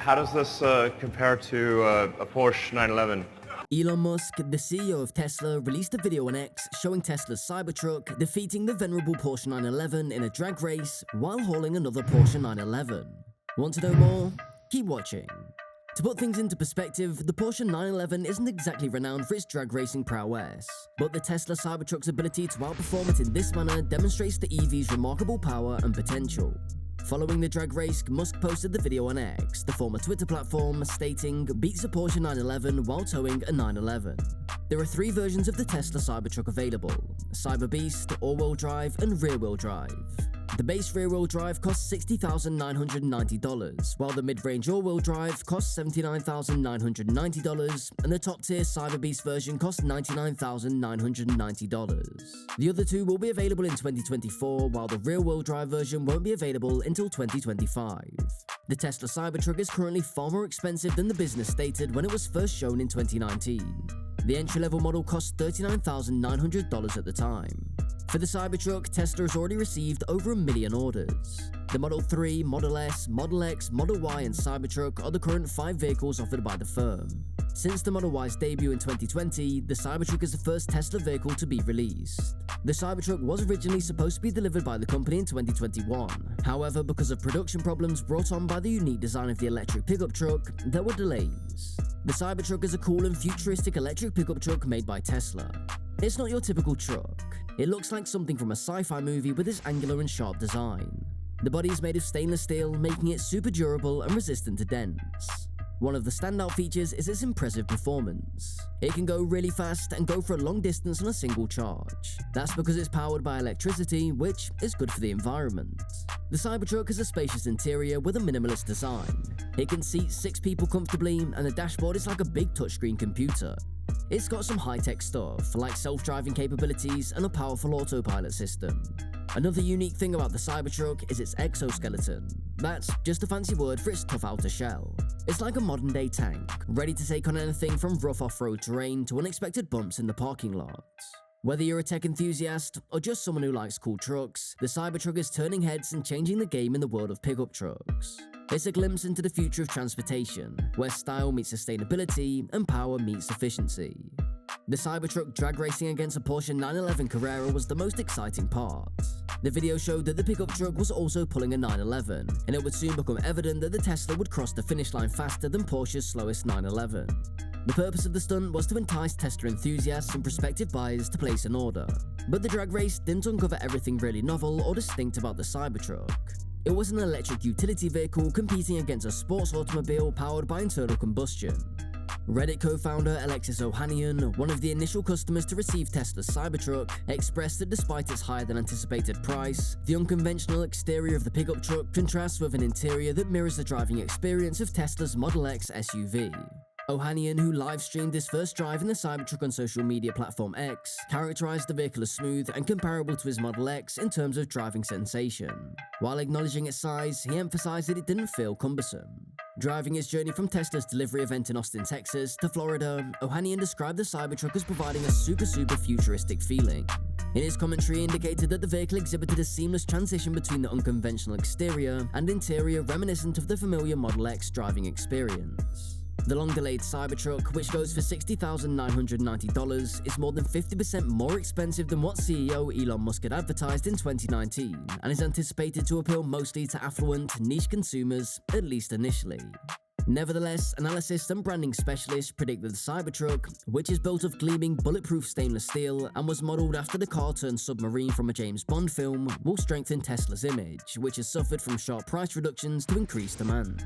how does this compare to a Porsche 911? Elon Musk, the CEO of Tesla, released a video on X showing Tesla's Cybertruck defeating the venerable Porsche 911 in a drag race while hauling another Porsche 911. Want to know more? Keep watching. To put things into perspective, the Porsche 911 isn't exactly renowned for its drag racing prowess, but the Tesla Cybertruck's ability to outperform it in this manner demonstrates the EV's remarkable power and potential. Following the drag race, Musk posted the video on X, the former Twitter platform, stating, "Beats a Porsche 911 while towing a 911." There are 3 versions of the Tesla Cybertruck available: Cyber Beast, all-wheel drive, and rear-wheel drive. The base rear-wheel drive costs $60,990, while the mid-range all-wheel drive costs $79,990, and the top-tier Cyber Beast version costs $99,990. The other 2 will be available in 2024, while the rear-wheel drive version won't be available until 2025. The Tesla Cybertruck is currently far more expensive than the business stated when it was first shown in 2019. The entry-level model cost $39,900 at the time. For the Cybertruck, Tesla has already received over 1 million orders. The Model 3, Model S, Model X, Model Y, and Cybertruck are the current 5 vehicles offered by the firm. Since the Model Y's debut in 2020, the Cybertruck is the first Tesla vehicle to be released. The Cybertruck was originally supposed to be delivered by the company in 2021. However, because of production problems brought on by the unique design of the electric pickup truck, there were delays. The Cybertruck is a cool and futuristic electric pickup truck made by Tesla. It's not your typical truck. It looks like something from a sci-fi movie with its angular and sharp design. The body is made of stainless steel, making it super durable and resistant to dents. One of the standout features is its impressive performance. It can go really fast and go for a long distance on a single charge. That's because it's powered by electricity, which is good for the environment. The Cybertruck has a spacious interior with a minimalist design. It can seat 6 people comfortably, and the dashboard is like a big touchscreen computer. It's got some high-tech stuff, like self-driving capabilities and a powerful autopilot system. Another unique thing about the Cybertruck is its exoskeleton. That's just a fancy word for its tough outer shell. It's like a modern-day tank, ready to take on anything from rough off-road terrain to unexpected bumps in the parking lot. Whether you're a tech enthusiast or just someone who likes cool trucks, the Cybertruck is turning heads and changing the game in the world of pickup trucks. It's a glimpse into the future of transportation, where style meets sustainability and power meets efficiency. The Cybertruck drag racing against a Porsche 911 Carrera was the most exciting part. The video showed that the pickup truck was also pulling a 911, and it would soon become evident that the Tesla would cross the finish line faster than Porsche's slowest 911. The purpose of the stunt was to entice Tesla enthusiasts and prospective buyers to place an order. But the drag race didn't uncover everything really novel or distinct about the Cybertruck. It was an electric utility vehicle competing against a sports automobile powered by internal combustion. Reddit co-founder Alexis Ohanian, one of the initial customers to receive Tesla's Cybertruck, expressed that despite its higher than anticipated price, the unconventional exterior of the pickup truck contrasts with an interior that mirrors the driving experience of Tesla's Model X SUV. Ohanian, who live-streamed his first drive in the Cybertruck on social media platform X, characterized the vehicle as smooth and comparable to his Model X in terms of driving sensation. While acknowledging its size, he emphasized that it didn't feel cumbersome. Driving his journey from Tesla's delivery event in Austin, Texas, to Florida, Ohanian described the Cybertruck as providing a super futuristic feeling. In his commentary, he indicated that the vehicle exhibited a seamless transition between the unconventional exterior and interior reminiscent of the familiar Model X driving experience. The long-delayed Cybertruck, which goes for $60,990, is more than 50% more expensive than what CEO Elon Musk had advertised in 2019, and is anticipated to appeal mostly to affluent, niche consumers, at least initially. Nevertheless, analysts and branding specialists predict that the Cybertruck, which is built of gleaming bulletproof stainless steel and was modeled after the car-turned submarine from a James Bond film, will strengthen Tesla's image, which has suffered from sharp price reductions to increased demand.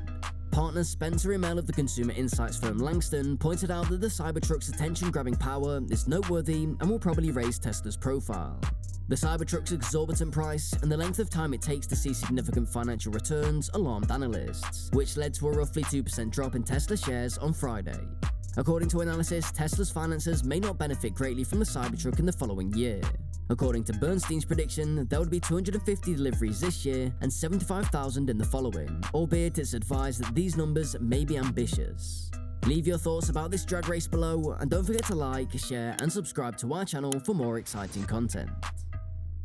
Partner Spencer Immel of the consumer insights firm Langston pointed out that the Cybertruck's attention-grabbing power is noteworthy and will probably raise Tesla's profile. The Cybertruck's exorbitant price and the length of time it takes to see significant financial returns alarmed analysts, which led to a roughly 2% drop in Tesla shares on Friday. According to analysis, Tesla's finances may not benefit greatly from the Cybertruck in the following year. According to Bernstein's prediction, there would be 250 deliveries this year and 75,000 in the following, albeit it's advised that these numbers may be ambitious. Leave your thoughts about this drag race below, and don't forget to like, share, and subscribe to our channel for more exciting content.